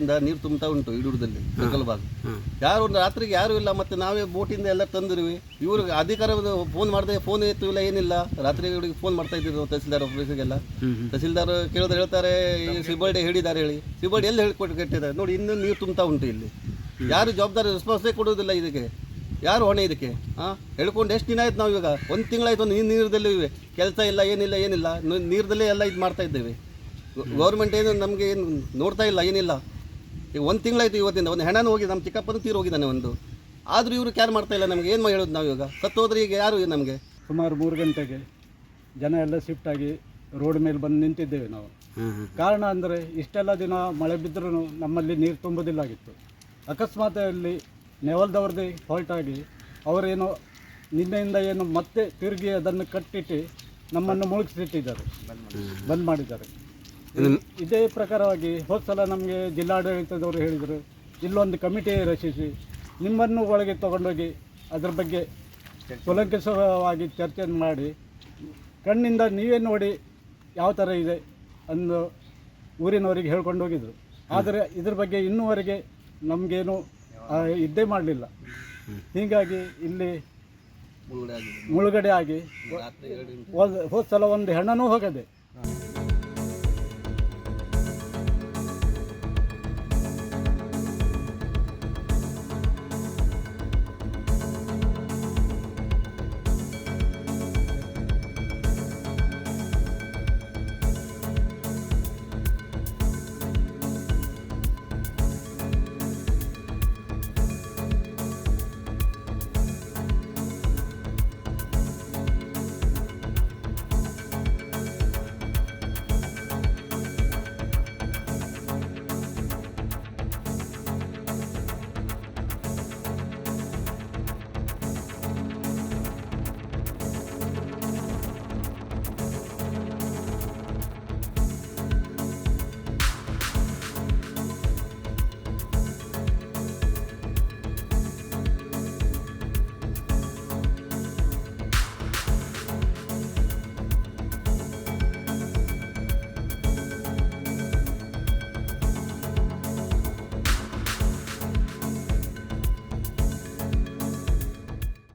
ದಿವಸದಿಂದ ನೀರು ತುಂಬ್ತಾ ಉಂಟು ಇಡೂರದಲ್ಲಿ ಭಾಗ. ಯಾರು ಒಂದು ರಾತ್ರಿಗೆ ಯಾರು ಇಲ್ಲ, ಮತ್ತೆ ನಾವೇ ಬೋಟಿಂದ ಎಲ್ಲ ತಂದಿರುವಿ. ಇವ್ರಿಗೆ ಅಧಿಕಾರ ಫೋನ್ ಮಾಡಿದೆ, ಫೋನ್ ಎತ್ತುವಿಲ್ಲ, ಏನಿಲ್ಲ. ರಾತ್ರಿ ಇವ್ರಿಗೆ ಫೋನ್ ಮಾಡ್ತಾ ಇದ್ರು ತಹಸೀಲ್ದಾರ್ ಆಫೀಸಿಗೆಲ್ಲ. ತಹಸೀಲ್ದಾರ್ ಕೇಳಿದ್ರೆ ಹೇಳ್ತಾರೆ ಈ ಸಿಬರ್ಡೆ ಹೇಳಿದ್ದಾರೆ ಹೇಳಿ. ಸಿಬರ್ಡೆ ಎಲ್ಲಿ ಹೇಳ್ಕೊಟ್ಟು ಕೆಟ್ಟಿದ್ದಾರೆ ನೋಡಿ, ಇನ್ನೂ ನೀರು ತುಂಬ್ತಾ ಉಂಟು ಇಲ್ಲಿ. ಯಾರು ಜವಾಬ್ದಾರಿ ರೆಸ್ಪಾನ್ಸೇ ಕೊಡೋದಿಲ್ಲ ಇದಕ್ಕೆ. ಯಾರು ಹೊಣೆ ಇದಕ್ಕೆ? ಹೇಳ್ಕೊಂಡು ಎಷ್ಟು ದಿನ ಆಯ್ತು ನಾವು ಇವಾಗ 1 ತಿಂಗಳಾಯ್ತು ನೀರದಲ್ಲಿ ಇವೆ, ಕೆಲಸ ಇಲ್ಲ, ಏನಿಲ್ಲ ನೀರದಲ್ಲೇ ಎಲ್ಲ ಇದು ಮಾಡ್ತಾ ಇದ್ದೇವೆ. ಗೌರ್ಮೆಂಟ್ ಏನು ನಮಗೆ ಏನು ನೋಡ್ತಾ ಇಲ್ಲ, ಏನಿಲ್ಲ. ಈಗ 1 ತಿಂಗಳಾಯ್ತು ಇವತ್ತಿಂದ. ಒಂದು ಹೆಣನೂ ಹೋಗಿದೆ, ನಮ್ಮ ಚಿಕ್ಕಪ್ಪನೂ ತೀರು ಹೋಗಿದ್ದಾನೆ ಒಂದು. ಆದರೂ ಇವರು ಕ್ಯಾರ್ ಮಾಡ್ತಾ ಇಲ್ಲ ನಮಗೆ. ಏನು ಹೇಳೋದು ನಾವು ಇವಾಗ? ಸತ್ತೋದ್ರೆ ಈಗ ಯಾರು ನಮಗೆ? ಸುಮಾರು 3 ಗಂಟೆಗೆ ಜನ ಎಲ್ಲ ಶಿಫ್ಟ್ ಆಗಿ ರೋಡ್ ಮೇಲೆ ಬಂದು ನಿಂತಿದ್ದೇವೆ ನಾವು. ಕಾರಣ ಅಂದರೆ ಇಷ್ಟೆಲ್ಲ ದಿನ ಮಳೆ ಬಿದ್ದರೂ ನಮ್ಮಲ್ಲಿ ನೀರು ತುಂಬುವುದಿಲ್ಲಾಗಿತ್ತು. ಅಕಸ್ಮಾತಲ್ಲಿ ನೆವಲ್ದವ್ರದ್ದೇ ಫಾಲ್ಟ್ ಆಗಿ ಅವರೇನು ನಿನ್ನೆಯಿಂದ ಏನು ಮತ್ತೆ ತಿರುಗಿ ಅದನ್ನು ಕಟ್ಟಿಟ್ಟು ನಮ್ಮನ್ನು ಮುಳುಗಿಸಿಟ್ಟಿದ್ದಾರೆ, ಬಂದ್ ಮಾಡಿದ್ದಾರೆ. ಇದೇ ಪ್ರಕಾರವಾಗಿ ಹೋದ ಸಲ ನಮಗೆ ಜಿಲ್ಲಾಡಳಿತದವರು ಹೇಳಿದರು, ಇಲ್ಲೊಂದು ಕಮಿಟಿ ರಚಿಸಿ ನಿಮ್ಮನ್ನು ಒಳಗೆ ತಗೊಂಡೋಗಿ ಅದರ ಬಗ್ಗೆ ಕೂಲಂಕಷವಾಗಿ ಚರ್ಚೆಯನ್ನು ಮಾಡಿ ಕಣ್ಣಿಂದ ನೀವೇ ನೋಡಿ ಯಾವ ಥರ ಇದೆ ಅಂದು ಊರಿನವರಿಗೆ ಹೇಳ್ಕೊಂಡು ಹೋಗಿದ್ರು. ಆದರೆ ಇದ್ರ ಬಗ್ಗೆ ಇನ್ನೂವರೆಗೆ ನಮಗೇನು ಇದ್ದೇ ಮಾಡಲಿಲ್ಲ. ಹೀಗಾಗಿ ಇಲ್ಲಿ ಮುಳುಗಡೆ ಆಗಿ ಹೋದ ಸಲ ಒಂದು ಹೆಣ್ಣನೂ ಹೋಗದೆ